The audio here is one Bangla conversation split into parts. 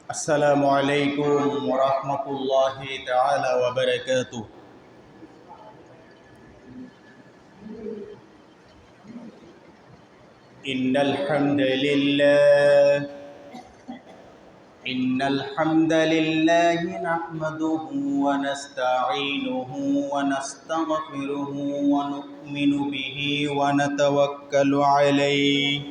السلام عليكم ورحمة الله تعالى وبركاته. إن الحمد لله نحمده ونستعينه ونستغفره ونؤمن به ونتوكل عليه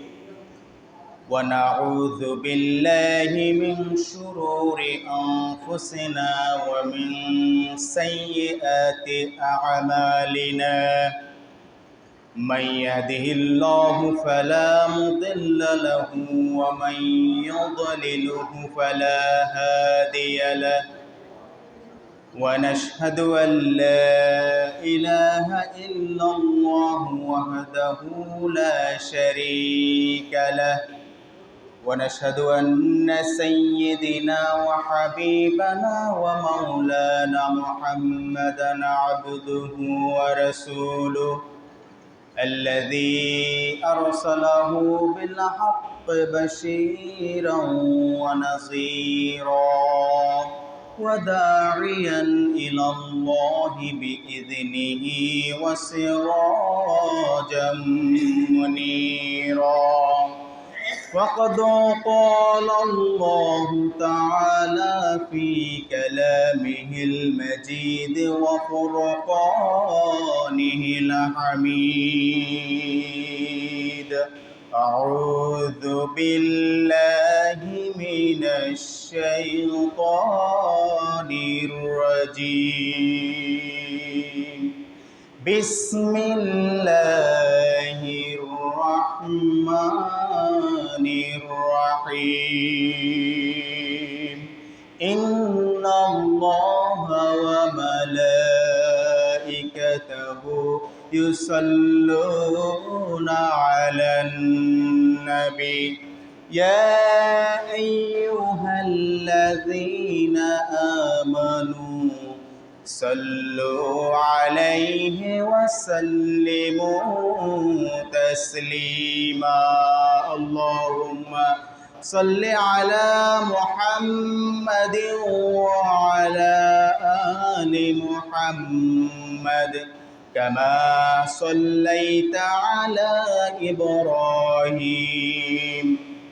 ونعوذ بالله من شرور أنفسنا ومن سيئات أعمالنا. من يهده الله فلا مضل له ومن يضلله فلا هادي له، ونشهد أن لا إله إلا الله وحده لا شريك له، ونشهد أن سيدنا وحبيبنا ومولانا محمدا عبده ورسوله الذي أرسله بالحق بشيرا ونذيرا وداعيا إلى الله بإذنه وسراجا منيرا. وقد قال الله تعالى في كلامه المجيد وفرقانه الحميد: أعوذ بالله من الشيطان الرجيم. بسم الله الرحمن الرحيم. إن الله وملائكته يصلون على النبي يا أيها الذين آمنوا صلوا عليه وسلموا تسليما. اللهم صل على محمد وعلى آل محمد كما صليت على إبراهيم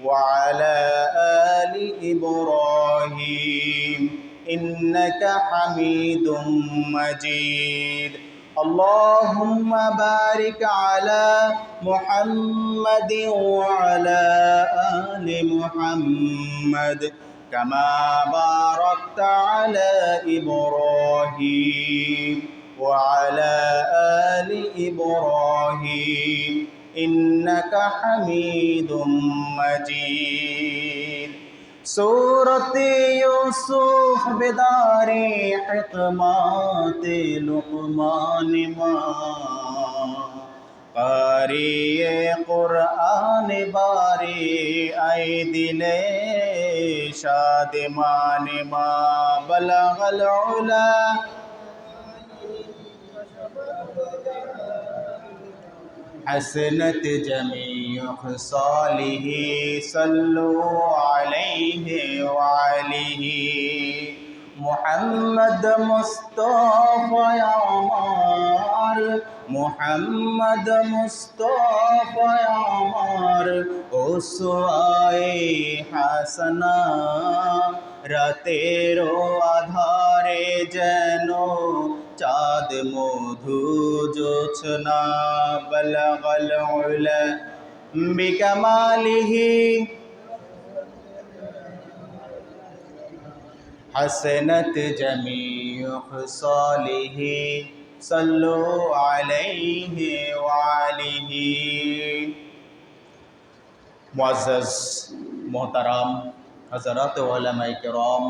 وعلى آل إبراهيم إنك حميد مجيد. اللهم بارك على محمد وعلى آل محمد كما باركت على إبراهيم وعلى آل إبراهيم إنك حميد مجيد. سورة يوسف بداري حكمات لقمان ما قاری قرآن باری ای دل شادمان ما بلغ العلا حسنت جميع خصاله صلوا عليه وعليه محمد مصطفى یامار محمد مصطفى یامار اسوائے حسنہ রাতেরও আধারে যেন চাঁদ মধু জোছনা বলগল উলা বিকামালিহি حسنت جميع خصاله صلوا عليه وعليه. मुअज़्ज़ज़ मोहतरम हज़रात उलमाए किराम,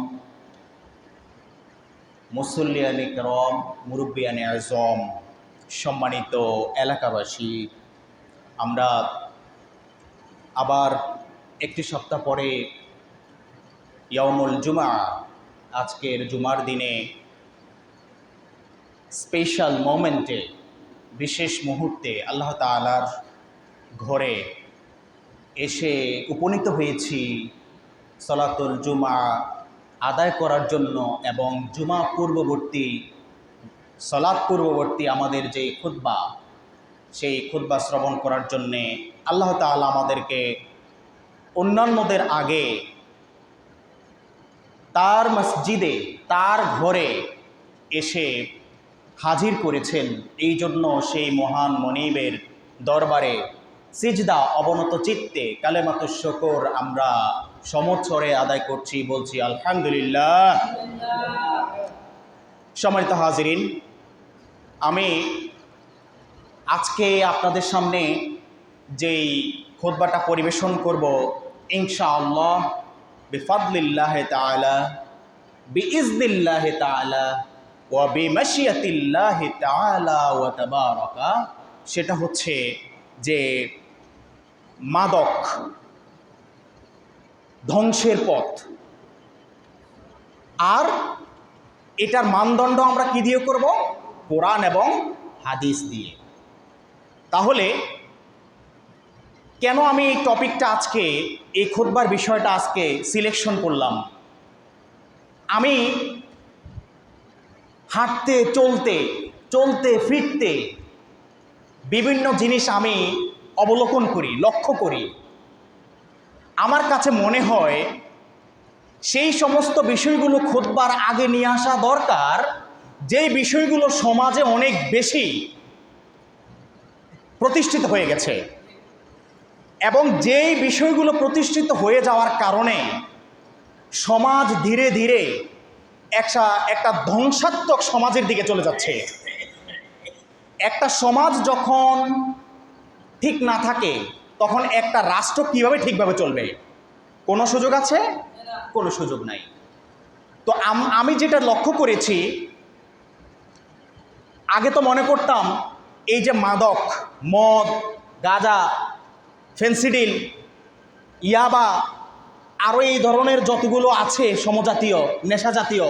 मुसल्लियान किराम, मुरब्बियान आज़म, सम्मानित এলাকাবাসী, আমরা আবার একটি সপ্তাহ পরে ইয়াউমুল জুমা, আজকের জুমার দিনে স্পেশাল মোমেন্টে, বিশেষ মুহূর্তে আল্লাহ তাআলার ঘরে এসে উপনীত হয়েছি সালাতুল জুমা আদায় করার জন্য এবং জুমা পূর্ববর্তী সালাত পূর্ববর্তী আমাদের যে খুতবা, সেই খুতবা শ্রবণ করার জন্যে আল্লাহ তাআলা আমাদেরকে অন্যান্যদের আগে তার মসজিদে, তার ঘরে এসে হাজির করেছেন। এই জন্য সেই মহান মনিবের দরবারে সিজদা অবনত চিত্তে কালেমাতুশ শুকর আমরা সমস্বরে আদায় করছি, বলছি আলহামদুলিল্লাহ। সম্মানিত হাজিরিন, আমি আজকে আপনাদের সামনে যেই খুতবাটা পরিবেশন করব, ইনশাআল্লাহ বিফাদলিল্লাহি তাআলা বিইজনিল্লাহি তাআলা ওয়া বিমাশিয়াতিল্লাহি তাআলা ওয়া তাবারাকা, সেটা হচ্ছে যে মাদক ধ্বংসের পথ। আর এটার মানদণ্ড আমরা কি দিয়ে করব? কোরআন এবং হাদিস দিয়ে। তাহলে কেন আমি এই টপিকটা আজকে, এই খুতবার বিষয়টা আজকে সিলেকশন করলাম? আমি হাঁটতে চলতে চলতে ফিরতে বিভিন্ন জিনিস আমি অবলোকন করি, লক্ষ্য করি। আমার কাছে মনে হয় সেই সমস্ত বিষয়গুলো খুতবার আগে নিয়ে আসা দরকার, যেই বিষয়গুলো সমাজে অনেক বেশি প্রতিষ্ঠিত হয়ে গেছে এবং যেই বিষয়গুলো প্রতিষ্ঠিত হয়ে যাওয়ার কারণে সমাজ ধীরে ধীরে একটা ধ্বংসাত্মক সমাজের দিকে চলে যাচ্ছে। একটা সমাজ যখন ঠিক না থাকে, তখন একটা রাষ্ট্র কিভাবে ঠিকভাবে চলবে? কোনো সুযোগ আছে? কোনো সুযোগ নাই। তো আমি যেটা লক্ষ্য করেছি, আগে তো মনে করতাম এই যে মাদক, মদ, গাঁজা, ফেন্সিডিল, ইয়াবা, আরও এই ধরনের যতগুলো আছে সমজাতীয় নেশা জাতীয়,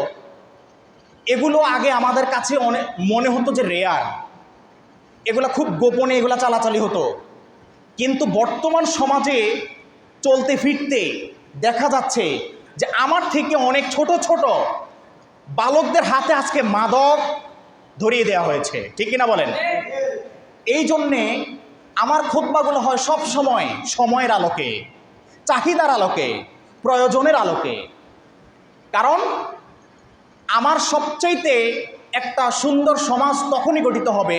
এগুলো আগে আমাদের কাছে অনেক মনে হতো যে রেয়ার, এগুলো খুব গোপনে এগুলো চালাচালি হতো। কিন্তু বর্তমান সমাজে চলতে ফিরতে দেখা যাচ্ছে যে আমার থেকে অনেক ছোট ছোট বালকদের হাতে আজকে মাদক ধরিয়ে দেওয়া হয়েছে, ঠিক কিনা বলেন? এই জন্যে আমার খুতবাগুলো হয় সব সময় সময়ের আলোকে, চাহিদার আলোকে, প্রয়োজনের আলোকে। কারণ আমার সবচাইতে একটা সুন্দর সমাজ তখনই গঠিত হবে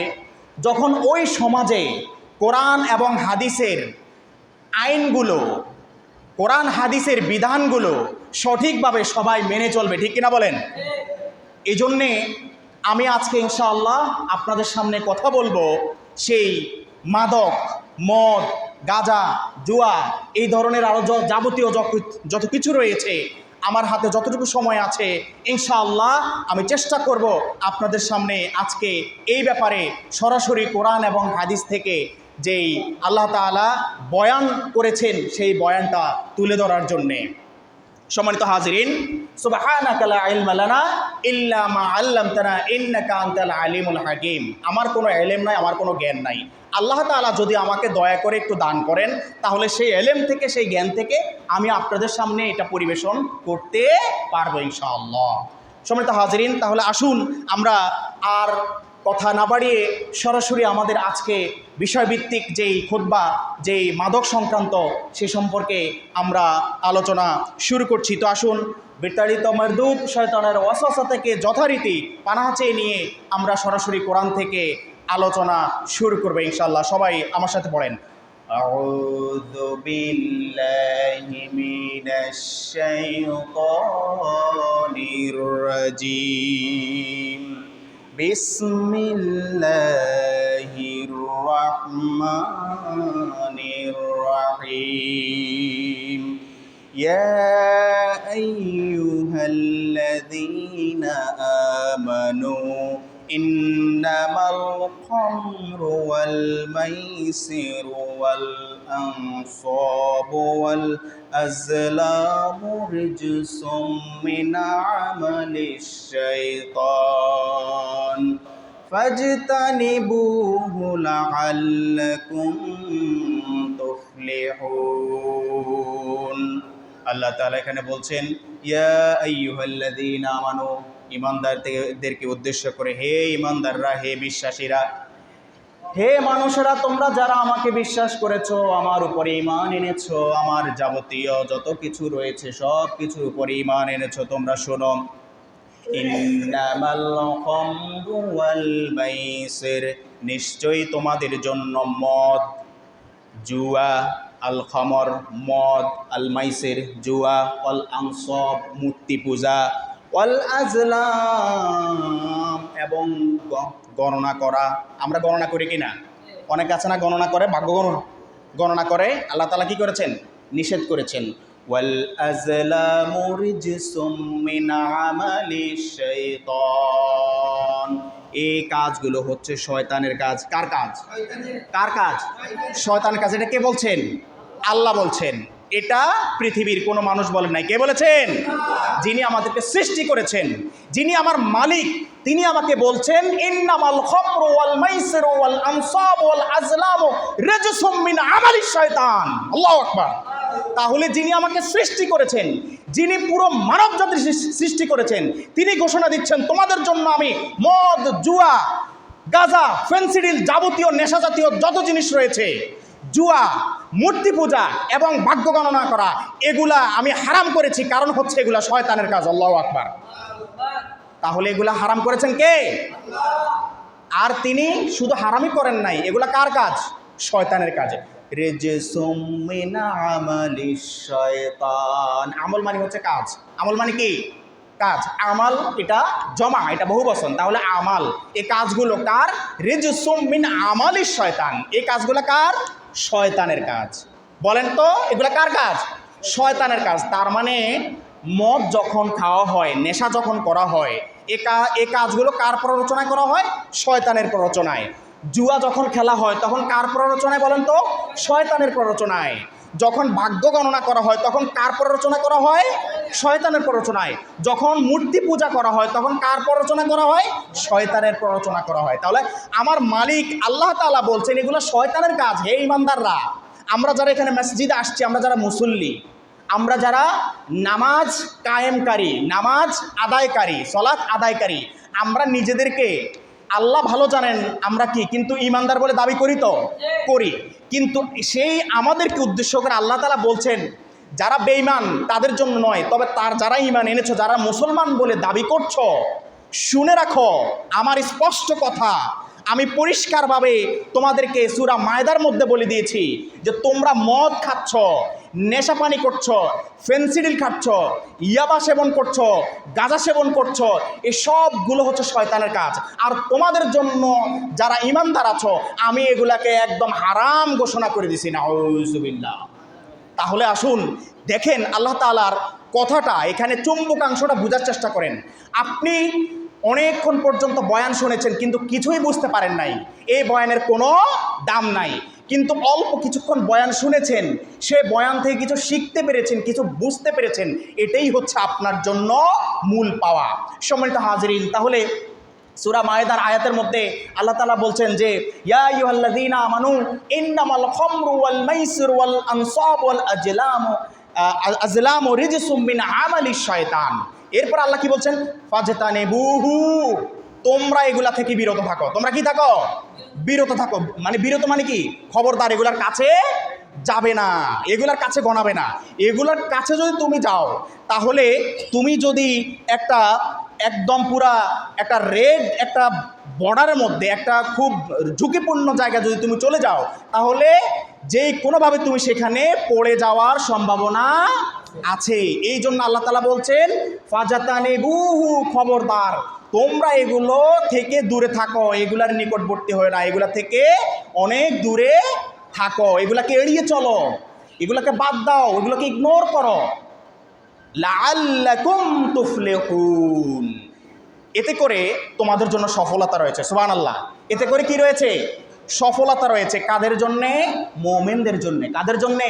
যখন ওই সমাজে কোরআন এবং হাদিসের আইনগুলো, কোরআন হাদিসের বিধানগুলো সঠিকভাবে সবাই মেনে চলবে, ঠিক কিনা বলেন? এই জন্যে আমি আজকে ইনশাআল্লাহ আপনাদের সামনে কথা বলবো সেই মাদক, মদ, গাঁজা, জুয়া, এই ধরনের আরও যাবতীয় যত কিছু রয়েছে। আমার হাতে যতটুকু সময় আছে ইনশাআল্লাহ আমি চেষ্টা করব আপনাদের সামনে আজকে এই ব্যাপারে সরাসরি কোরআন এবং হাদিস থেকে যেই আল্লাহ তাআলা বয়ান করেছেন সেই বয়ানটা তুলে ধরার জন্যে। সম্মানিত হাজিরিন, সুবহানাকা লা ইলমা লানা ইল্লা মা আল্লামতানা ইন্নাকা আনতাল আলিমুল হাকিম। আমার কোনো ইলম নাই, আমার কোনো জ্ঞান নাই। আল্লাহ তাআলা যদি আমাকে দয়া করে একটু দান করেন, তাহলে সেই ইলম থেকে, সেই জ্ঞান থেকে আমি আপনাদের সামনে এটা পরিবেশন করতে পারবো ইনশাআল্লাহ। সম্মানিত হাজিরিন, তাহলে আসুন আমরা আর কথা না বাড়িয়ে সরাসরি আমাদের আজকে বিষয়ভিত্তিক যেই খুতবা, যেই মাদক সংক্রান্ত, সে সম্পর্কে আমরা আলোচনা শুরু করছি। তো আসুন বিতাড়িত মারদুদ শয়তানের ওয়াসওয়াসা থেকে যথারীতি পানাহ চেয়ে নিয়ে আমরা সরাসরি কোরআন থেকে আলোচনা শুরু করব ইনশাআল্লাহ। সবাই আমার সাথে পড়েন, আউযু বিল্লাহি মিনাশ শাইতানির রাজীম। বিসমিল্লাহির রহমানির রহিম। ইয়া আইয়ুহাল্লাযীনা আমানু ইন্নামাল খামরু ওয়াল মাইসিরু ওয়াল আনসাবু ওয়াল আজলামু রিজসুম মিন আমালিশ শাইতান ফাজতানিবুহু লাআল্লাকুম তুফলিহুন। আল্লাহ তাআলা এখানে বলছেন ইয়া আইয়ুহাল্লাযীনা আমানু, ঈমানদারদেরকে উদ্দেশ্য করে, হে ঈমানদাররা, হে বিশ্বাসীরা, হে মানুষেরা, তোমরা যারা আমাকে বিশ্বাস করেছো, আমার উপরে ঈমান এনেছো, আমার যাবতীয় যত কিছু রয়েছে সব কিছুর উপরে ঈমান এনেছো, তোমরা শোনো। ইন্নামাল খামরু ওয়াল মাইসির, নিশ্চয়ই তোমাদের জন্য মদ, জুয়া, আল খামর মদ, আল মাইসির জুয়া, ওয়াল আনসাব মূর্তি পূজা, ওয়াল আজলাম এবং গণনা করা। আমরা গণনা করি কিনা? অনেক আছে না গণনা করে, ভাগ্য গণনা করে। আল্লাহ তাআলা কি করেছেন? নিষেধ করেছেন। ওয়াল আজলামু রিজসুম মিন আমালিশ শাইতান, এই কাজগুলো হচ্ছে শয়তানের কাজ। কার কাজ? কার কাজ? শয়তানের কাজ। এটা কে বলছেন? আল্লাহ বলছেন। এটা পৃথিবীর কোনো মানুষ বলেন নাই। কে বলেছেন? যিনি আমাদেরকে সৃষ্টি করেছেন, যিনি আমার মালিক, তিনি আমাকে বলছেন ইন্নামাল খামরু ওয়াল মাইসিরু ওয়াল আনসাব ওয়াল আজলামু রিজসুম মিন আমালিশ শয়তান। আল্লাহু আকবার। তাহলে যিনি আমাকে সৃষ্টি করেছেন, যিনি পুরো মানব জাতির সৃষ্টি করেছেন, তিনি ঘোষণা দিচ্ছেন তোমাদের জন্য আমি মদ, জুয়া, গাঁজা, ফেন্সিডিল, যাবতীয় নেশা জাতীয় যত জিনিস রয়েছে, জুয়া, মূর্তি পূজা এবং ভাগ্য গণনা করা, এগুলা আমি হারাম করেছি। কারণ হচ্ছে এগুলা শয়তানের কাজ। আল্লাহু আকবার। তাহলে এগুলা হারাম করেছেন কে? আর তিনি শুধু হারামই করেন নাই, এগুলা কার কাজ? শয়তানের কাজে। রিজসুম মিন আমালিশ শয়তান, আমল মানে হচ্ছে কাজ। আমল মানে কি? কাজ। আমাল এটা জমা, এটা বহু বচন। তাহলে আমাল, এই কাজগুলো কার? রিজসুম মিন আমালিশ শয়তান, এই কাজগুলো কার? শয়তানের কাজ। বলেন তো এগুলা কার কাজ? শয়তানের কাজ। তার মানে মদ যখন খাওয়া হয়, নেশা যখন করা হয়, এ কাজগুলো কার প্ররোচনায় করা হয়? শয়তানের প্ররোচনায়। জুয়া যখন খেলা হয় তখন কার প্ররোচনায় বলেন তো? শয়তানের প্ররোচনায়। যখন ভাগ্য গণনা করা হয় তখন কার প্ররোচনা করা হয়? শয়তানের প্ররোচনায়। যখন মূর্তি পূজা করা হয় তখন কার প্ররোচনা করা হয়? শয়তানের প্ররোচনা করা হয়। তাহলে আমার মালিক আল্লাহ তাআলা বলছেন এগুলো শয়তানের কাজ। হে ঈমানদাররা, আমরা যারা এখানে মসজিদে আসছি, আমরা যারা মুসল্লি, আমরা যারা নামাজ কায়েমকারী, নামাজ আদায়কারী, সলাত আদায়কারী, আমরা নিজেদেরকে আল্লাহ ভালো জানেন আমরা কি কিন্তু ঈমানদার বলে দাবি করি তো? করি। কিন্তু সেই আমাদেরকে উদ্দেশ্য করে আল্লাহ তাআলা বলছেন যারা বেঈমান তাদের জন্য নয়, তবে তার যারা ঈমান এনেছো, যারা মুসলমান বলে দাবি করছো, শুনে রাখো আমার স্পষ্ট কথা। আমি পরিষ্কারভাবে তোমাদেরকে সূরা মায়দার মধ্যে বলে দিয়েছি যে তোমরা মদ খাচ্ছ, নেশা পানি করছো, ফেন্সিডিল খাচ্ছ, ইয়াবা সেবন করছো, গাঁজা সেবন করছো, এই সবগুলো হচ্ছে শয়তানের কাজ। আর তোমাদের জন্য যারা ঈমানদার আছো আমি এগুলাকে একদম হারাম ঘোষণা করে দিছি। নাউযুবিল্লাহ। তাহলে আসুন দেখেন আল্লাহ তাআলার কথাটা, এখানে চুম্বকাংশটা বোঝার চেষ্টা করেন। আপনি অনেকক্ষণ পর্যন্ত বয়ান শুনেছেন কিন্তু কিছুই বুঝতে পারেন নাই, এই বয়ানের কোনো দাম নাই। কিন্তু অল্প কিছুক্ষণ বয়ান শুনেছেন, সে বয়ান থেকে কিছু শিখতে পেরেছেন, কিছু বুঝতে পেরেছেন, এটাই হচ্ছে আপনার জন্য মূল পাওয়া। সম্মানিত হাজিরিন, তাহলে সূরা মায়েদার আয়াতের মধ্যে আল্লাহ তাআলা বলছেন যে ইয়া আইয়ুহাল্লাযীনা আমানু ইন্নামাল খামরু ওয়াল মাইসিরু ওয়াল আনসাব ওয়াল আজলামু রিজসুম মিন আমালিশ শয়তান। এরপর আল্লাহ কি বলছেন? ফাজতানিবুহু, তোমরা এগুলা থেকে বিরত থাকো। তোমরা কি থাকো? বিরত থাকো। মানে বিরত মানে কি? খবরদার এগুলার কাছে যাবে না, এগুলার কাছে গণাবে না। এগুলার কাছে যদি তুমি যাও তাহলে তুমি যদি একটা একদম পুরা একটা রেড একটা বর্ডারের মধ্যে একটা খুব ঝুঁকিপূর্ণ জায়গা যদি তুমি চলে যাও তাহলে যেই কোনোভাবে তুমি সেখানে পড়ে যাওয়ার সম্ভাবনা আছে। এই জন্য আল্লাহ তাআলা বলছেন ফাজাতানিবুহু, খবরদার তোমরা এগুলো থেকে দূরে থাকো, এগুলার নিকটবর্তী হয়ে না, এগুলা থেকে অনেক দূরে থাকো, এগুলাকে এড়িয়ে চলো, এগুলাকে বাদ দাও, এগুলোকে ইগনোর করো। লাআল্লাকুম তুফলিহুন, এতে করে তোমাদের জন্য সফলতা রয়েছে। সুবহানাল্লাহ। এতে করে কি রয়েছে? সফলতা রয়েছে। কাদের জন্যে? মুমিনদের জন্য। কাদের জন্যে?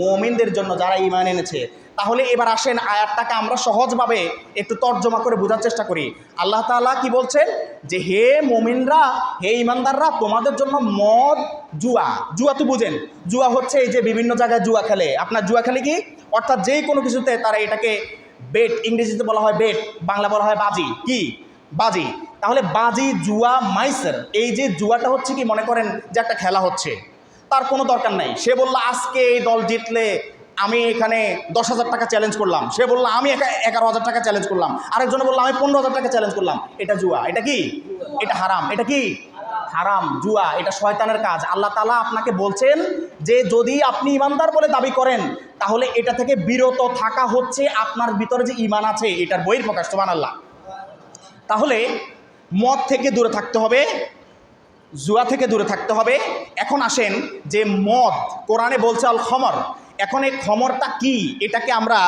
মুমিনদের জন্য, যারা ঈমান এনেছে। তাহলে এবার আসেন আয়াতটাকে আমরা সহজভাবে একটু তর্জমা করে বোঝার চেষ্টা করি। আল্লাহ তাআলা কি বলছেন? যে হে মুমিনরা, হে ঈমানদাররা, তোমাদের জন্য মদ, জুয়া, জুয়া তো বুঝেন, জুয়া হচ্ছে এই যে বিভিন্ন জায়গায় জুয়া খেলে। আপনার জুয়া খেলে কি? অর্থাৎ যে কোনো কিছুতে তারা এটাকে বেট, ইংরেজিতে বলা হয় বেট, বাংলা বলা হয় বাজি। কি বাজি? তাহলে বাজি, জুয়া, মাইসের, এই যে জুয়াটা হচ্ছে কি, মনে করেন যে একটা খেলা হচ্ছে, তার কোনো দরকার নাই। সে বলল আজকে এই দল জিতলে আমি এখানে 10,000 টাকা চ্যালেঞ্জ করলাম, সে বলল আমি 11,000 টাকা চ্যালেঞ্জ করলাম, আরেকজনে বললো আমি 15,000 টাকা চ্যালেঞ্জ করলাম। এটা জুয়া। এটা কি? এটা হারাম। এটা কি? হারাম, জুয়া। এটা শয়তানের কাজ। আল্লাহ তাআলা আপনাকে বলছেন যে যদি আপনি ইমানদার বলে দাবি করেন তাহলে এটা থেকে বিরত থাকা হচ্ছে আপনার ভিতরে যে ঈমান আছে এটার বহিঃপ্রকাশ। সুবহানাল্লাহ। তাহলে মদ থেকে দূরে থাকতে হবে, জুয়া থেকে দূরে থাকতে হবে। এখন আসেন যে মদ কোরআনে বলছে আল খমর, এখন এই খমরটা কি এটাকে আমরা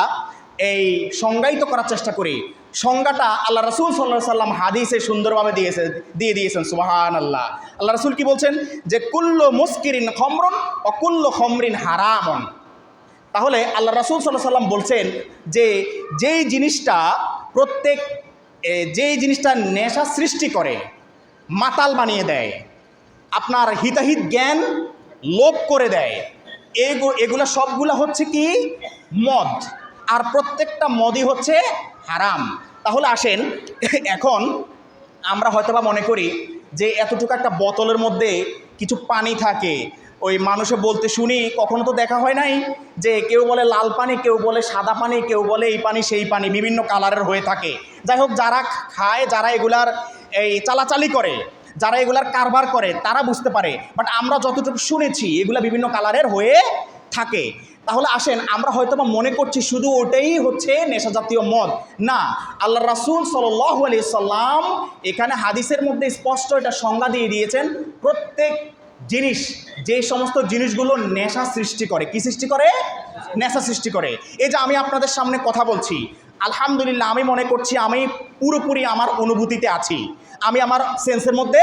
এই সংজ্ঞায়িত করার চেষ্টা করি। সংজ্ঞাটা আল্লাহ রাসূল সাল্লাল্লাহু আলাইহি সাল্লাম হাদিসে সুন্দরভাবে দিয়ে দিয়েছেন। সুবহানাল্লাহ। আল্লাহ রাসূল কি বলছেন? যে কুল্লু মুসকিরিন খমরুন ও কুল্লু খমরিন হারামুন। তাহলে আল্লাহ রাসূল সাল্লাল্লাহু আলাইহি সাল্লাম বলছেন যে যেই জিনিসটা নেশা সৃষ্টি করে, মাতাল বানিয়ে দেয়, আপনার হিতাহিত জ্ঞান লোপ করে দেয়, এগুলো সবগুলো হচ্ছে কি? মদ। আর প্রত্যেকটা মদই হচ্ছে হারাম। তাহলে আসেন, এখন আমরা হয়তোবা মনে করি যে এতটুকু একটা বোতলের মধ্যে কিছু পানি থাকে, ওই মানুষে বলতে শুনি, কখনো তো দেখা হয় নাই যে কেউ বলে লাল পানি, কেউ বলে সাদা পানি, কেউ বলে এই পানি সেই পানি, বিভিন্ন কালারের হয়ে থাকে। যাই হোক, যারা খায়, যারা এগুলার এই চালাচালি করে, যারা এগুলার কারবার করে তারা বুঝতে পারে। বাট আমরা যতটুকু শুনেছি এগুলা বিভিন্ন কালারের হয়ে থাকে। তাহলে আসেন, আমরা হয়তোবা মনে করছি শুধু ওটাই হচ্ছে নেশা জাতীয় মদ। না, আল্লাহ রাসূল সাল্লাল্লাহু আলাইহি সাল্লাম এখানে হাদিসের মধ্যে স্পষ্ট এটা সংজ্ঞা দিয়ে দিয়েছেন। প্রত্যেক জিনিস, যে সমস্ত জিনিসগুলো নেশা সৃষ্টি করে, কি সৃষ্টি করে? নেশা সৃষ্টি করে। এই যে আমি আপনাদের সামনে কথা বলছি, আলহামদুলিল্লাহ আমি মনে করছি আমি পুরোপুরি আমার অনুভূতিতে আছি, আমি আমার সেন্সের মধ্যে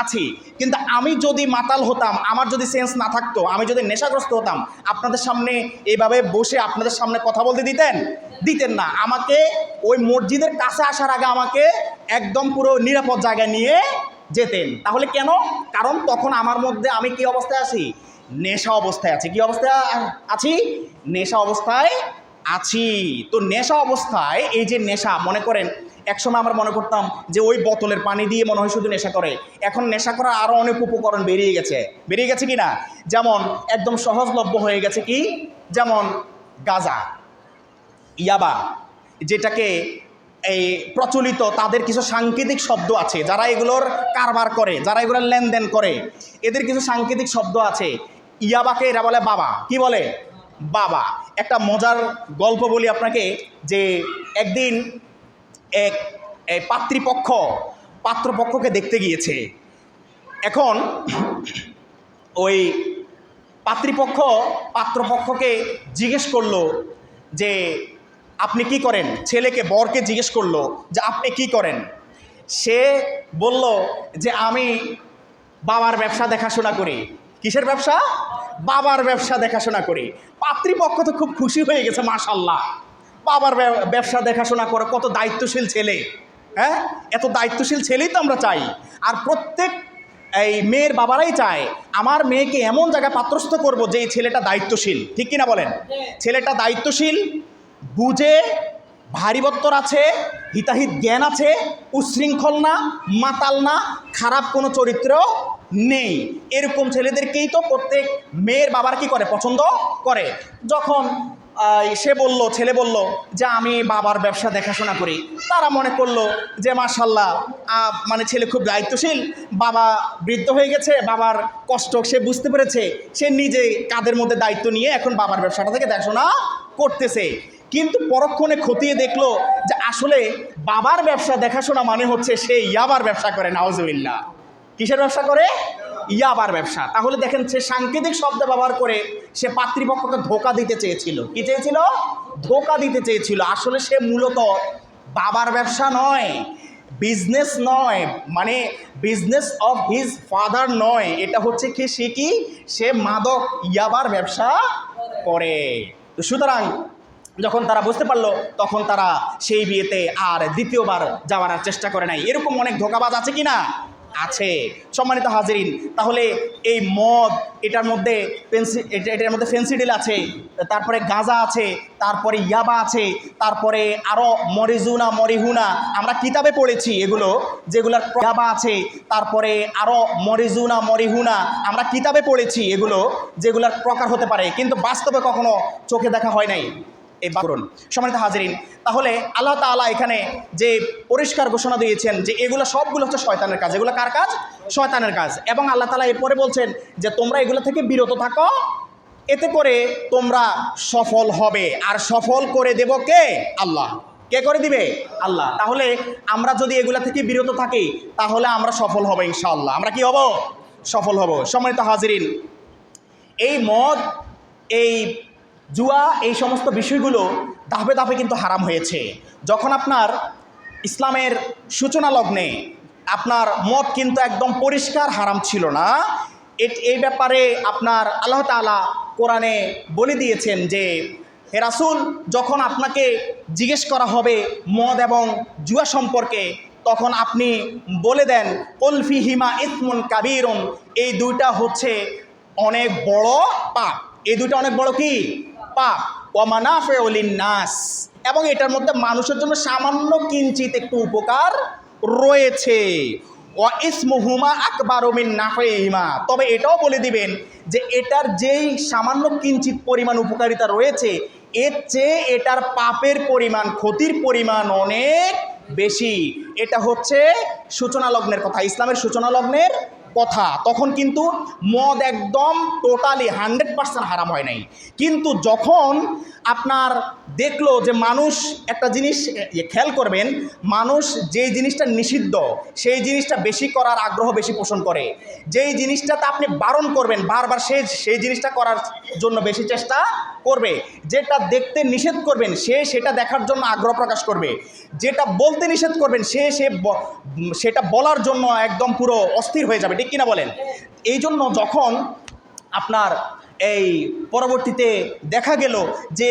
আছি। কিন্তু আমি যদি মাতাল হতাম, আমার যদি সেন্স না থাকতো, আমি যদি নেশাগ্রস্ত হতাম, আপনাদের সামনে এইভাবে বসে আপনাদের সামনে কথা বলতে দিতেন না। আমাকে ওই মসজিদের কাছে আসার আগে আমাকে একদম পুরো নিরাপদ জায়গায় নিয়ে যেতেন। তাহলে কেন? কারণ তখন আমার মধ্যে আমি কি অবস্থায় আছি? নেশা অবস্থায় আছি। কি অবস্থায় আছি? নেশা অবস্থায় আছি। তো নেশা অবস্থায়, এই যে নেশা, মনে করেন একসময় আমরা মনে করতাম যে ওই বোতলের পানি দিয়ে মনে হয় শুধু নেশা করে। এখন নেশা করার আরও অনেক উপকরণ বেরিয়ে গেছে কি না? যেমন একদম সহজলভ্য হয়ে গেছে কি? যেমন গাঁজা, ইয়াবা, যেটাকে এই প্রচলিত, তাদের কিছু সাংকেতিক শব্দ আছে, যারা এগুলোর কারবার করে, যারা এগুলোর লেনদেন করে, এদের কিছু সাংকেতিক শব্দ আছে। ইয়াবাকে এরা বলে বাবা। কি বলে? বাবা। একটা মজার গল্প বলি আপনাকে, যে একদিন এক পাত্রপক্ষকে দেখতে গিয়েছে। এখন ওই পাত্রপক্ষকে জিজ্ঞেস করলো যে আপনি কি করেন? ছেলেকে, বরকে জিজ্ঞেস করলো যে আপনি কি করেন? সে বলল যে আমি বাবার ব্যবসা দেখাশোনা করি। কিসের ব্যবসা? বাবার ব্যবসা দেখাশোনা করি। পাত্রীপক্ষ তো খুব খুশি হয়ে গেছে, মাশাআল্লাহ, বাবার ব্যবসা দেখাশোনা করে, কত দায়িত্বশীল ছেলে। হ্যাঁ, এত দায়িত্বশীল ছেলেই তো আমরা চাই। আর প্রত্যেক এই মেয়ের বাবারাই চায় আমার মেয়েকে এমন জায়গায় পাত্রস্থ করব যে এই ছেলেটা দায়িত্বশীল। ঠিক কিনা বলেন? ছেলেটা দায়িত্বশীল, বুঝে, ভারীবত্তর আছে, হিতাহিত জ্ঞান আছে, উচ্ছৃঙ্খল না, মাতাল না, খারাপ কোনো চরিত্র নেই। এরকম ছেলেদেরকেই তো প্রত্যেক মেয়ের বাবার কি করে? পছন্দ করে। যখন ছেলে বলল যে আমি বাবার ব্যবসা দেখাশোনা করি, তারা মনে করলো যে মাশাআল্লাহ, মানে ছেলে খুব দায়িত্বশীল, বাবা বৃদ্ধ হয়ে গেছে, বাবার কষ্ট সে বুঝতে পেরেছে, সে নিজে কাঁধের মধ্যে দায়িত্ব নিয়ে এখন বাবার ব্যবসাটা থেকে দেখাশোনা করতেছে। কিন্তু পরক্ষণে খতিয়ে দেখলো যে আসলে বাবার ব্যবসা দেখাশোনা মানে হচ্ছে সে ইয়াবার ব্যবসা করে। নাউজুবিল্লাহ। কিসের ব্যবসা করে? ইয়াবার ব্যবসা। তাহলে দেখেন, সে সাংকেতিক শব্দ ব্যবহার করে সে পাত্রীপক্ষকে ধোঁকা দিতে চেয়েছিল। কি চেয়েছিল? ধোঁকা দিতে চেয়েছিল। আসলে সে মূলত বাবার ব্যবসা নয়, বিজনেস নয়, মানে বিজনেস অফ হিজ ফাদার নয়, এটা হচ্ছে কি, সে মাদক, ইয়াবার ব্যবসা করে। তো সুতরাং যখন তারা বুঝতে পারলো, তখন তারা সেই বিয়েতে আর দ্বিতীয়বার যাওয়ার চেষ্টা করে নাই। এরকম অনেক ধোঁকাবাজ আছে কি না? আছে। সম্মানিত হাজিরিন, তাহলে এই মদ, এটার মধ্যে ফেন্সিডিল আছে, তারপরে গাঁজা আছে, তারপরে ইয়াবা আছে, তারপরে আরও মরিহুনা আমরা কিতাবে পড়েছি এগুলো, যেগুলোর ইয়াবা আছে, তারপরে আরও মরিহুনা আমরা কিতাবে পড়েছি এগুলো, যেগুলোর প্রকার হতে পারে, কিন্তু বাস্তবে কখনো চোখে দেখা হয় নাই। এই বারণ সম্মানিত হাজিরিন, তাহলে আল্লাহ তাআলা এখানে যে পরিষ্কার ঘোষণা দিয়েছেন যে এগুলো সবগুলো হচ্ছে শয়তানের কাজ। এগুলো কার কাজ? শয়তানের কাজ। এবং আল্লাহ তাআলা এরপরে বলছেন যে তোমরা এগুলো থেকে বিরত থাকো, এতে করে তোমরা সফল হবে। আর সফল করে দেব কে? আল্লাহ। কে করে দিবে? আল্লাহ। তাহলে আমরা যদি এগুলা থেকে বিরত থাকি তাহলে আমরা সফল হব ইনশাআল্লাহ। আমরা কি হব? সফল হব। সম্মানিত হাজিরিন, এই মদ, এই জুয়া, এই সমস্ত বিষয়গুলো ধাপে ধাপে কিন্তু হারাম হয়েছে। যখন আপনার ইসলামের সূচনা লগ্নে আপনার মদ কিন্তু একদম পরিষ্কার হারাম ছিল না। এই ব্যাপারে আপনার আল্লাহ তাআলা কোরআনে বলে দিয়েছেন যে হে রাসূল, যখন আপনাকে জিজ্ঞেস করা হবে মদ এবং জুয়া সম্পর্কে, তখন আপনি বলে দেন কুল ফীহিমা ইসমুন কাবীরুন, এই দুইটা হচ্ছে অনেক বড় পাপ। এই দুইটা অনেক বড় কি? পাপ। ওয়া মানাফিউ লিন-নাস, এবং এটার মধ্যে মানুষের জন্য সামান্য কিঞ্চিত একটু উপকার রয়েছে। ওয়া ইসমুহুমা আকবারু মিন নাফিহিমা, তবে এটাও বলে দিবেন যে এটার যেই সামান্য কিঞ্চিত পরিমাণ উপকারিতা রয়েছে, এর চেয়ে এটার পাপের পরিমাণ, ক্ষতির পরিমাণ অনেক বেশি। এটা হচ্ছে সূচনা লগ্নের কথা, ইসলামের সূচনা লগ্নের কথা। তখন কিন্তু মদ একদম টোটালি 100% হারাম হয় নাই। কিন্তু যখন আপনার দেখলো যে মানুষ একটা জিনিস খেয়াল করবেন, মানুষ যেই জিনিসটা নিষিদ্ধ সেই জিনিসটা বেশি করার আগ্রহ বেশি পোষণ করে, যেই জিনিসটাতে আপনি বারণ করবেন বারবার সেই জিনিসটা করার জন্য বেশি চেষ্টা করবে, যেটা দেখতে নিষেধ করবেন সেটা দেখার জন্য আগ্রহ প্রকাশ করবে, যেটা বলতে নিষেধ করবেন সেটা বলার জন্য একদম পুরো অস্থির হয়ে যাবে, ঠিক কিনা বলেন? এই জন্য যখন আপনার এই পরবর্তীতে দেখা গেল যে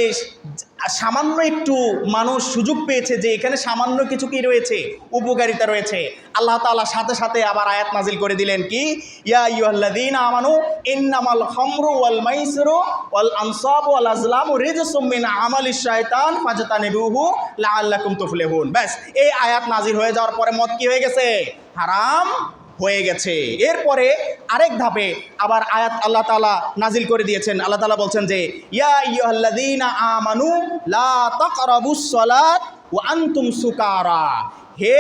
সামান্য একটু মানুষ সুযোগ পেয়েছে যে এখানে সামান্য কিছু কি রয়েছে, উপকারিতা রয়েছে, আল্লাহ তাআলা সাথে সাথে আবার আয়াত নাজিল করে দিলেন কি, ইয়া আইয়ুহাল্লাযীনা আমানু ইন্নামাল খামরু ওয়াল মাইসিরু ওয়াল আনসাবু ওয়াল আজলামু রিজসুম মিন আমালিশ শায়তান ফাজতানিবুহু লাআল্লাকুম তুফলিহুন। ব্যাস, এই আয়াত নাজিল হয়ে যাওয়ার পরে মদ কি হয়ে গেছে? হারাম হয়ে গেছে। এরপরে আরেক ধাপে আবার আয়াত আল্লাহ তাআলা নাজিল করে দিয়েছেন। আল্লাহ তাআলা বলছেন যে ইয়া আইয়ুহাল্লাযীনা আমানু লা তাকরাবুস সালাত ওয়া আনতুম সুকারা, হে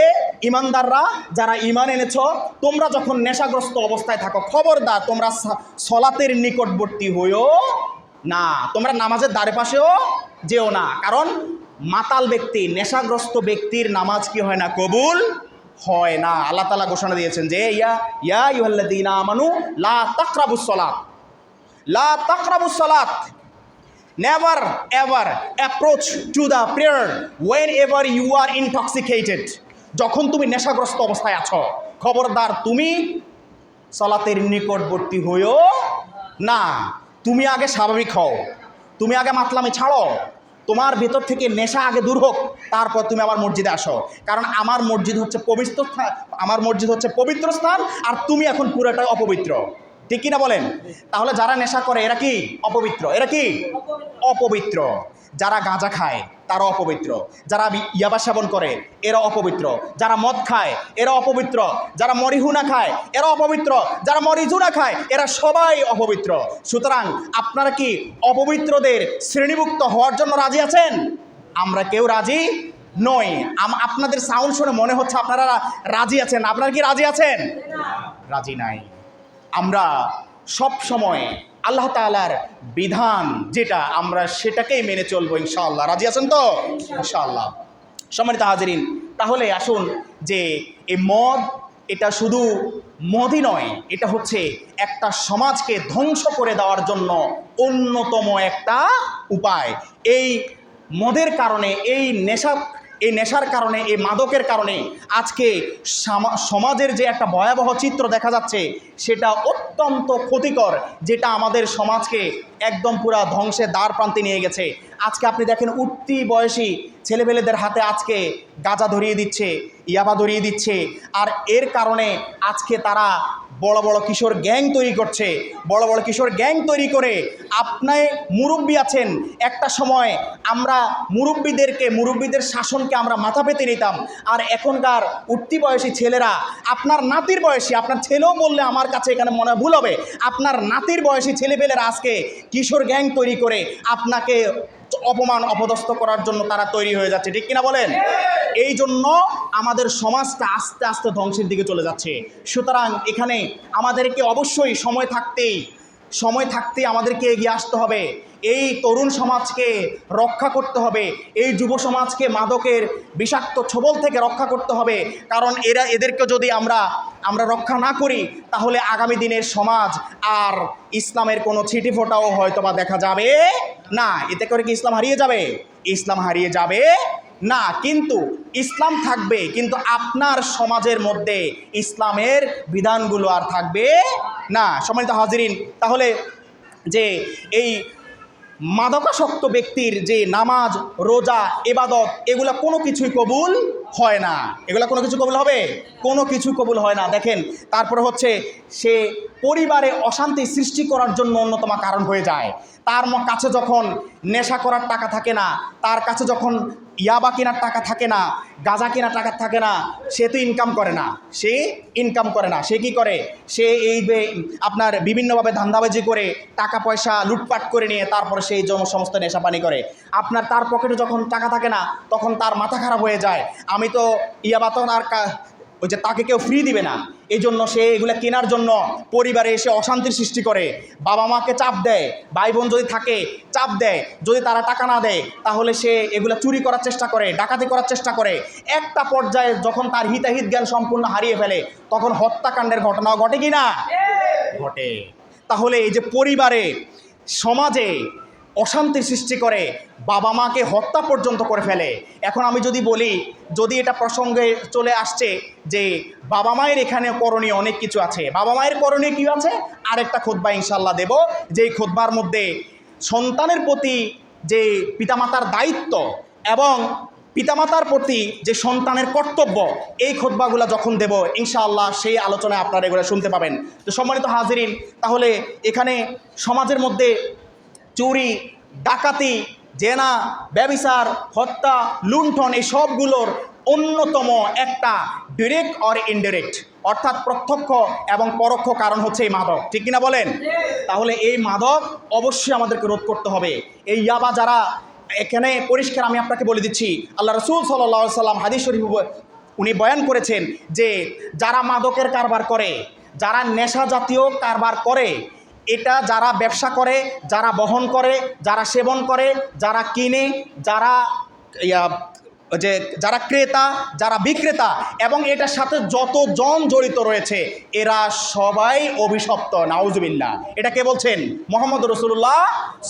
ঈমানদাররা, যারা ঈমান এনেছো, তোমরা যখন নেশাগ্রস্ত অবস্থায় থাকো, খবরদার তোমরা সলাতের নিকটবর্তী হইও না, তোমরা নামাজের দ্বারে পাশেও যেও না। কারণ মাতাল ব্যক্তি, নেশাগ্রস্ত ব্যক্তির নামাজ কি হয় না? কবুল হয় না। আল্লাহ তাআলা ঘোষণা দিয়েছেন যে ইয়া আইয়ুহাল্লাযীনা আমানু লা তাকরাবুস সালাত, লা তাকরাবুস সালাত, never ever approach to the prayer whenever you are intoxicated। যখন তুমি নেশাগ্রস্ত অবস্থায় আছো, খবরদার তুমি সালাতের নিকটবর্তী হইও না। তুমি আগে স্বাভাবিক হও, তুমি আগে মাতলামি ছাড়ো, তোমার ভেতর থেকে নেশা আগে দূর হোক, তারপর তুমি আমার মসজিদে আসো। কারণ আমার মসজিদ হচ্ছে পবিত্র স্থান, আমার মসজিদ হচ্ছে পবিত্র স্থান, আর তুমি এখন পুরোটাই অপবিত্র, ঠিক কিনা বলেন? তাহলে যারা নেশা করে এরা কি? অপবিত্র। এরা কি? অপবিত্র। যারা গাঁজা খায় তারা অপবিত্র, যারা ইয়াবা সেবন করে এরা অপবিত্র, যারা মদ খায় এরা অপবিত্র, যারা মরিহুনা খায় এরা অপবিত্র, যারা মরিজুনা খায় এরা সবাই অপবিত্র। সুতরাং আপনারা কি অপবিত্রদের শ্রেণীভুক্ত হওয়ার জন্য রাজি আছেন? আমরা কেউ রাজি নই। আপনাদের সাউন্ড শুনে মনে হচ্ছে আপনারা রাজি আছেন। আপনারা কি রাজি আছেন? রাজি নাই। আমরা সব সময় আল্লাহ তাআলার বিধান যেটা, আমরা সেটাকেই মেনে চলবো ইনশাআল্লাহ। রাজি আছেন তো? ইনশাআল্লাহ। সম্মানিত হাজিরিন, তাহলে আসুন যে এই মদ, এটা শুধু মদই নয়, এটা হচ্ছে একটা সমাজকে ধ্বংস করে দেওয়ার জন্য অন্যতম একটা উপায়। এই মদের কারণে, এই এই নেশার কারণে, এই মাদকের কারণে আজকে সমাজের যে একটা ভয়াবহ চিত্র দেখা যাচ্ছে, সেটা অত্যন্ত ক্ষতিকর, যেটা আমাদের সমাজকে একদম পুরা ধ্বংসের দ্বার প্রান্তে নিয়ে গেছে। আজকে আপনি দেখেন উঠতি বয়সী ছেলেপেলেদের হাতে আজকে গাঁজা ধরিয়ে দিচ্ছে, ইয়াবা ধরিয়ে দিচ্ছে, আর এর কারণে আজকে তারা বড় বড় কিশোর গ্যাং তৈরি করছে। বড় বড় কিশোর গ্যাং তৈরি করে আপনি মুরব্বী আছেন, একটা সময় আমরা মুরব্বীদের শাসনকে আমরা মাথা পেতে নিতাম, আর এখনকার উঠতি বয়সী ছেলেরা, আপনার নাতির বয়সী, আপনার ছেলেও বললে আমার কাছে এখানে মনে ভুল হবে, আপনার নাতির বয়সী ছেলেপেলেরা আজকে কিশোর গ্যাং তৈরি করে আপনাকে অপমান অপদস্থ করার জন্য তারা তৈরি হয়ে যাচ্ছে, ঠিক কিনা বলেন? এই জন্য আমাদের সমাজটা আস্তে আস্তে ধ্বংসের দিকে চলে যাচ্ছে। সুতরাং এখানে আমাদেরকে অবশ্যই সময় থাকতেই আমাদেরকে এগিয়ে আসতে হবে। এই তরুণ সমাজকে রক্ষা করতে হবে, এই যুব সমাজকে মাদকের বিষাক্ত ছোবল থেকে রক্ষা করতে হবে। কারণ এদেরকে যদি আমরা রক্ষা না করি, তাহলে আগামী দিনের সমাজ আর ইসলামের কোনো ছিটি ফোঁটাও হয়তো বা দেখা যাবে না। এতে করে কি ইসলাম হারিয়ে যাবে? ইসলাম হারিয়ে যাবে না, কিন্তু ইসলাম থাকবে, কিন্তু আপনার সমাজের মধ্যে ইসলামের বিধানগুলো আর থাকবে না। সম্মানিত হাজিরিন, তাহলে যে এই মাদকাসক্ত ব্যক্তির যে নামাজ, রোজা, ইবাদত, এগুলা কোনো কিছুই কবুল হয় না। এগুলা কোনো কিছু কবুল হবে? কোনো কিছু কবুল হয় না। দেখেন, তারপরে হচ্ছে সে পরিবারে অশান্তি সৃষ্টি করার জন্য অন্যতম কারণ হয়ে যায়। তার কাছে যখন নেশা করার টাকা থাকে না, তার কাছে যখন ইয়াবা কেনার টাকা থাকে না, গাঁজা কেনার টাকা থাকে না, সে তো ইনকাম করে না। সে কি করে? সে আপনার বিভিন্নভাবে ধান্দাবাজি করে টাকা পয়সা লুটপাট করে নিয়ে তারপরে সেই সমস্ত নেশাপানি করে। তার পকেটে যখন টাকা থাকে না, তখন তার মাথা খারাপ হয়ে যায়। আমি তো ইয়াবা তো আর ওই যে তাকে কেউ ফ্রি দিবে না, এই জন্য সে এগুলো কেনার জন্য পরিবারে এসে অশান্তির সৃষ্টি করে, বাবা মাকে চাপ দেয়, ভাই বোন যদি থাকে চাপ দেয়, যদি তারা টাকা না দেয় তাহলে সে এগুলো চুরি করার চেষ্টা করে, ডাকাতি করার চেষ্টা করে। একটা পর্যায়ে যখন তার হিতাহিত জ্ঞান সম্পূর্ণ হারিয়ে ফেলে, তখন হত্যাকাণ্ডের ঘটনাও ঘটে কি না? ঘটে। তাহলে এই যে পরিবারে, সমাজে অশান্তি সৃষ্টি করে, বাবা মাকে হত্যা পর্যন্ত করে ফেলে। এখন আমি যদি বলি, যদি এটা প্রসঙ্গে চলে আসছে যে বাবা মায়ের এখানে করণীয় অনেক কিছু আছে, বাবা মায়ের করণীয় কী আছে আরেকটা খুতবা ইনশাল্লাহ দেব, যেই খুতবার মধ্যে সন্তানের প্রতি যে পিতামাতার দায়িত্ব এবং পিতামাতার প্রতি যে সন্তানের কর্তব্য, এই খুতবাগুলো যখন দেব ইনশাআল্লাহ সেই আলোচনায় আপনারা এগুলো শুনতে পাবেন। তো সম্মানিত হাজিরিন, তাহলে এখানে সমাজের মধ্যে চুরি, ডাকাতি, জেনা, ব্যভিচার, হত্যা, লুণ্ঠন, এই সবগুলোর অন্যতম একটা ডিরেক্ট অর ইনডিরেক্ট, অর্থাৎ প্রত্যক্ষ এবং পরোক্ষ কারণ হচ্ছে এই মাদক, ঠিক কিনা বলেন? তাহলে এই মাদক অবশ্যই আমাদেরকে রোধ করতে হবে। এই ইয়াবা যারা, এখানে পরিষ্কার আমি আপনাকে বলে দিচ্ছি, আল্লাহ রাসূল সাল্লাল্লাহু আলাইহি সাল্লাম হাদিস শরীফ উনি বয়ান করেছেন যে যারা মাদকের কারবার করে, যারা নেশা জাতীয় কারবার করে, এটা যারা ব্যবসা করে, যারা বহন করে, যারা সেবন করে, যারা কিনে, যারা ক্রেতা, যারা বিক্রেতা এবং এটার সাথে যতজন জড়িত রয়েছে, এরা সবাই অভিশপ্ত। নাউজুবিল্লাহ। এটা কে বলছেন? মুহাম্মদ রাসূলুল্লাহ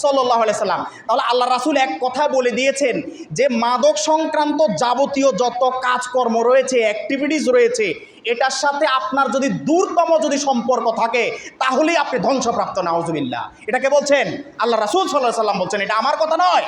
সাল্লাল্লাহু আলাইহি সাল্লাম। তাহলে আল্লাহ রাসূল এক কথা বলে দিয়েছেন যে মাদক সংক্রান্ত যাবতীয় যত কাজকর্ম রয়েছে, অ্যাক্টিভিটিস রয়েছে, এটার সাথে আপনার যদি দূরতম সম্পর্ক থাকে, তাহলেই আপনি ধ্বংসপ্রাপ্ত। নাউজুবিল্লাহ। এটাকে বলছেন আল্লাহ রাসূল সাল্লাল্লাহু আলাইহি সাল্লাম বলছেন, এটা আমার কথা নয়,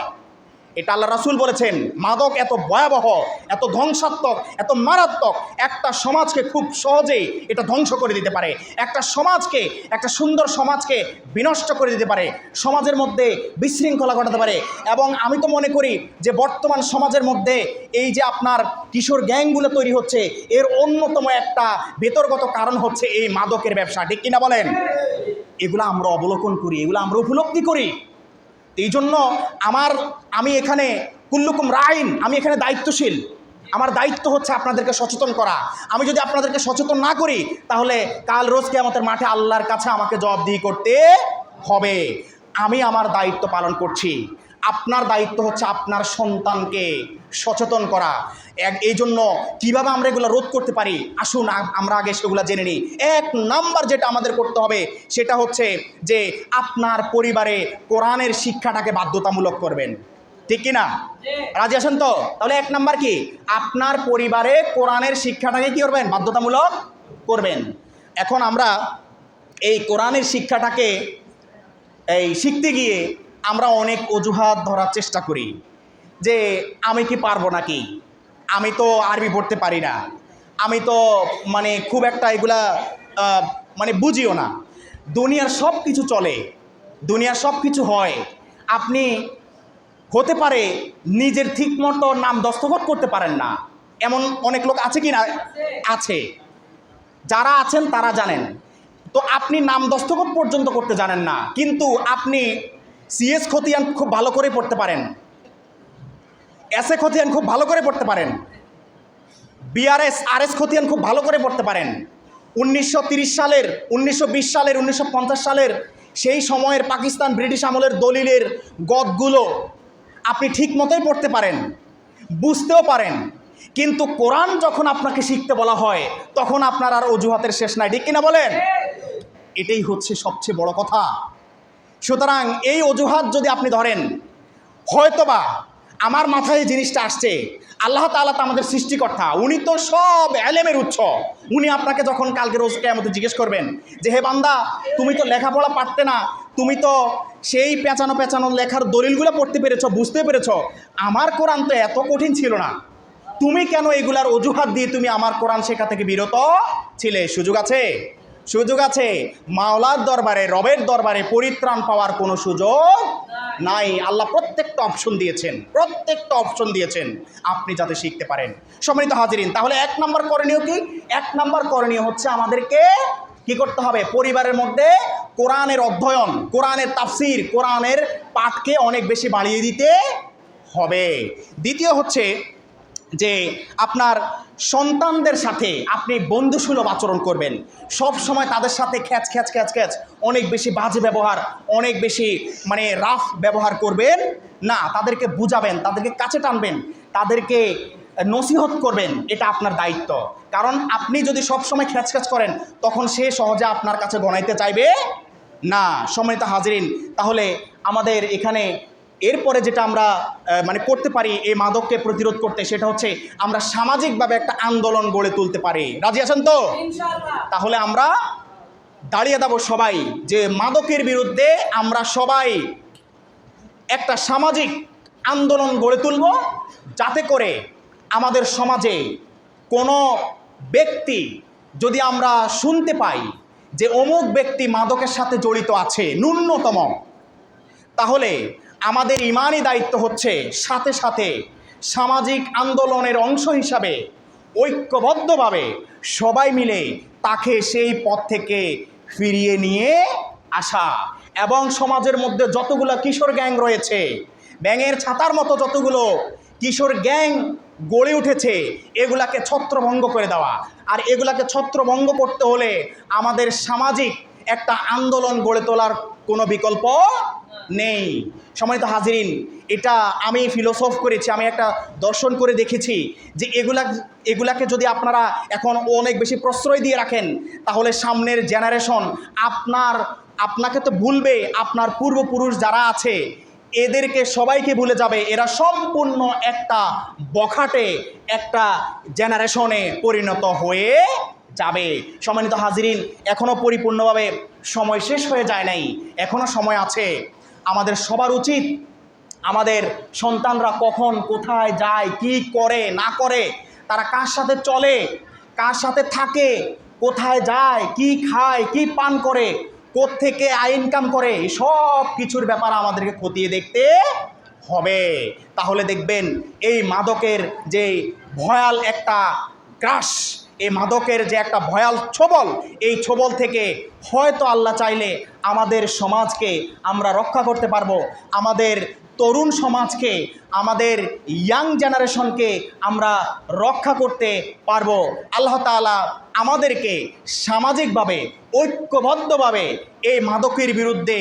এটা আল্লাহ রাসূল বলেছেন। মাদক এত ভয়াবহ, এত ধ্বংসাত্মক, এত মারাত্মক, একটা সমাজকে খুব সহজেই এটা ধ্বংস করে দিতে পারে, একটা সমাজকে, একটা সুন্দর সমাজকে বিনষ্ট করে দিতে পারে, সমাজের মধ্যে বিশৃঙ্খলা ঘটাতে পারে। এবং আমি তো মনে করি যে বর্তমান সমাজের মধ্যে এই যে আপনার কিশোর গ্যাংগুলো তৈরি হচ্ছে, এর অন্যতম একটা ভেতরগত কারণ হচ্ছে এই মাদকের ব্যবসা, ঠিক কিনা বলেন? এগুলো আমরা অবলোকন করি, এগুলো আমরা উপলব্ধি করি। এই জন্য আমি এখানে কুল্লুকুম রাইন, আমি এখানে দায়িত্বশীল। আমার দায়িত্ব হচ্ছে আপনাদেরকে সচেতন করা। আমি যদি আপনাদেরকে সচেতন না করি, তাহলে কাল রোজ কিয়ামতের মাঠে আল্লাহর কাছে আমাকে জবাবদিহি করতে হবে। আমি আমার দায়িত্ব পালন করছি। আপনার দায়িত্ব হচ্ছে আপনার সন্তানকে সচেতন করা। এই জন্য কীভাবে আমরা এগুলো রোধ করতে পারি, আসুন আমরা আগে সেগুলো জেনে নিই। এক নাম্বার যেটা আমাদের করতে হবে সেটা হচ্ছে যে আপনার পরিবারে কোরআনের শিক্ষাটাকে বাধ্যতামূলক করবেন। ঠিক কিনা? রাজি আছেন তো? তাহলে 1 নাম্বার কি, আপনার পরিবারে কোরআনের শিক্ষাটাকে কি করবেন, বাধ্যতামূলক করবেন। এখন আমরা এই কোরআনের শিক্ষাটাকে শিখতে গিয়ে আমরা অনেক অজুহাত ধরার চেষ্টা করি, যে আমি কি পারবো নাকি, আমি তো আরবি পড়তে পারি না, আমি তো মানে খুব একটা এগুলা মানে বুঝিও না। দুনিয়ার সব কিছু চলে, দুনিয়ার সব কিছু হয়, আপনি হতে পারে নিজের ঠিক মতো নাম দস্তখত করতে পারেন না, এমন অনেক লোক আছে কি না? আছে। যারা আছেন তারা জানেন। তো আপনি নাম দস্তখত পর্যন্ত করতে জানেন না, কিন্তু আপনি সিএস খতিয়ান খুব ভালো করে পড়তে পারেন, এসএ খতিয়ান খুব ভালো করে পড়তে পারেন, বিআরএস আরএস খতিয়ান খুব ভালো করে পড়তে পারেন। 1930 সালের, 1920 সালের, 1950 সালের সেই সময়ের পাকিস্তান ব্রিটিশ আমলের দলিলের গদগুলো আপনি ঠিক মতোই পড়তে পারেন, বুঝতেও পারেন। কিন্তু কোরআন যখন আপনাকে শিখতে বলা হয় তখন আপনার আর অজুহাতের শেষ নাই, ঠিক কিনা বলেন? এটাই হচ্ছে সবচেয়ে বড় কথা। সুতরাং এই অজুহাত যদি আপনি ধরেন, হয়তোবা আমার মাথায় এই জিনিসটা আসছে, আল্লাহ তাআলা তো আমাদের সৃষ্টিকর্তা, উনি তো সব এলেমের উৎস। উনি আপনাকে যখন কালকে রোজ কিয়ামতে জিজ্ঞেস করবেন যে হে বান্দা, তুমি তো লেখাপড়া পারতে না, তুমি তো সেই পেঁচানো পেঁচানো লেখার দলিলগুলো পড়তে পেরেছো, বুঝতে পেরেছো, আমার কোরআন তো এত কঠিন ছিল না, তুমি কেন এগুলার অজুহাত দিয়ে তুমি আমার কোরআন শেখা থেকে বিরত ছিলে? সুযোগ আছে, সুযোগ আছে। মাওলার দরবারে, রবের দরবারে পরিত্রাণ পাওয়ার কোনো সুযোগ নাই। আল্লাহ প্রত্যেকটা অপশন দিয়েছেন, প্রত্যেকটা অপশন দিয়েছেন আপনি যাতে শিখতে পারেন। সম্মানিত হাজিরিন, তাহলে 1 নম্বর করণীয় কি? 1 নম্বর করণীয় হচ্ছে আমাদেরকে কি করতে হবে? পরিবারের মধ্যে কোরআনের অধ্যয়ন, কোরআনের তাফসির, কোরআনের পাঠকে অনেক বেশি বাড়িয়ে দিতে হবে। দ্বিতীয় হচ্ছে যে আপনার সন্তানদের সাথে আপনি বন্ধুসুলভ আচরণ করবেন। সব সময় তাদের সাথে খ্যাচ খ্যাচ খ্যাচ খ্যাচ, অনেক বেশি বাজে ব্যবহার, অনেক বেশি মানে রাফ ব্যবহার করবেন না। তাদেরকে বুঝাবেন, তাদেরকে কাছে টানবেন, তাদেরকে নসিহত করবেন, এটা আপনার দায়িত্ব। কারণ আপনি যদি সব সময় খ্যাচ খ্যাচ করেন তখন সে সহজে আপনার কাছে গণাইতে চাইবে না। সম্মানিত হাজিরিন, তাহলে আমাদের এখানে এরপরে যেটা আমরা মানে করতে পারি এই মাদককে প্রতিরোধ করতে, সেটা হচ্ছে আমরা সামাজিকভাবে একটা আন্দোলন গড়ে তুলতে পারি। রাজি আছেন তো? তাহলে আমরা দাঁড়িয়ে দেব সবাই যে মাদকের বিরুদ্ধে আমরা সবাই একটা সামাজিক আন্দোলন গড়ে তুলব, যাতে করে আমাদের সমাজে কোনো ব্যক্তি যদি আমরা শুনতে পাই যে অমুক ব্যক্তি মাদকের সাথে জড়িত আছে ন্যূনতম, তাহলে আমাদের ইমানি দায়িত্ব হচ্ছে সাথে সাথে সামাজিক আন্দোলনের অংশ হিসাবে ঐক্যবদ্ধভাবে সবাই মিলে তাকে সেই পথ থেকে ফিরিয়ে নিয়ে আসা। এবং সমাজের মধ্যে যতগুলো কিশোর গ্যাং রয়েছে, ব্যাঙের ছাতার মতো যতগুলো কিশোর গ্যাং গড়ে উঠেছে, এগুলাকে ছত্রভঙ্গ করে দেওয়া। আর এগুলাকে ছত্রভঙ্গ করতে হলে আমাদের সামাজিক একটা আন্দোলন গড়ে তোলার কোনো বিকল্প নেই। সম্মানিত হাজিরিন, এটা আমি ফিলোসফ করেছি, আমি একটা দর্শন করে দেখেছি যে এগুলাকে যদি আপনারা এখন অনেক বেশি প্রশ্রয় দিয়ে রাখেন, তাহলে সামনের জেনারেশন আপনাকে তো ভুলবে, আপনার পূর্বপুরুষ যারা আছে এদেরকে সবাইকে ভুলে যাবে। এরা সম্পূর্ণ একটা বখাটে একটা জেনারেশনে পরিণত হয়ে যাবে। সম্মানিত হাজিরিন, এখনও পরিপূর্ণভাবে সময় শেষ হয়ে যায় নাই, এখনও সময় আছে। আমাদের সবার উচিত আমাদের সন্তানরা কখন কোথায় যায়, কি করে না করে, তারা কার সাথে চলে, কার সাথে থাকে, কোথায় যায়, কি খায়, কি পান করে, কোত্থেকে ইনকাম করে, সব কিছুর ব্যাপারে আমাদেরকে খতিয়ে দেখতে হবে। তাহলে দেখবেন এই মাদকের যে ভয়াল একটা গ্রাস, এই মাদকের যে একটা ভয়াল ছোবল, এই ছোবল থেকে হয়তো আল্লাহ চাইলে আমাদের সমাজকে আমরা রক্ষা করতে পারবো, আমাদের তরুণ সমাজকে, আমাদের ইয়াং জেনারেশনকে আমরা রক্ষা করতে পারবো। আল্লাহ তাআলা আমাদেরকে সামাজিকভাবে ঐক্যবদ্ধভাবে এই মাদকের বিরুদ্ধে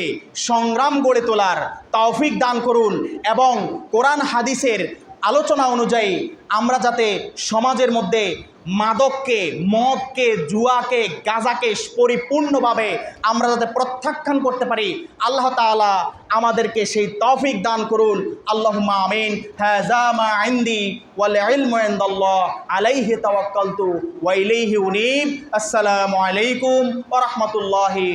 সংগ্রাম গড়ে তোলার তৌফিক দান করুন এবং কোরআন হাদিসের আলোচনা অনুযায়ী আমরা যাতে সমাজের মধ্যে মাদককে, মদকে, জুয়াকে, গাঁজাকে পরিপূর্ণভাবে আমরা যাতে প্রত্যাখ্যান করতে পারি, আল্লাহ তাআলা আমাদেরকে সেই তৌফিক দান করুন। আল্লাহুম্মা আমিন। হাযা মা ইনদি ওয়াল ইলমু ইনদাল্লাহ আলাইহি তাওয়াক্কালতু ওয়া ইলাইহি উনীব। আসসালামু আলাইকুম ওয়া রাহমাতুল্লাহি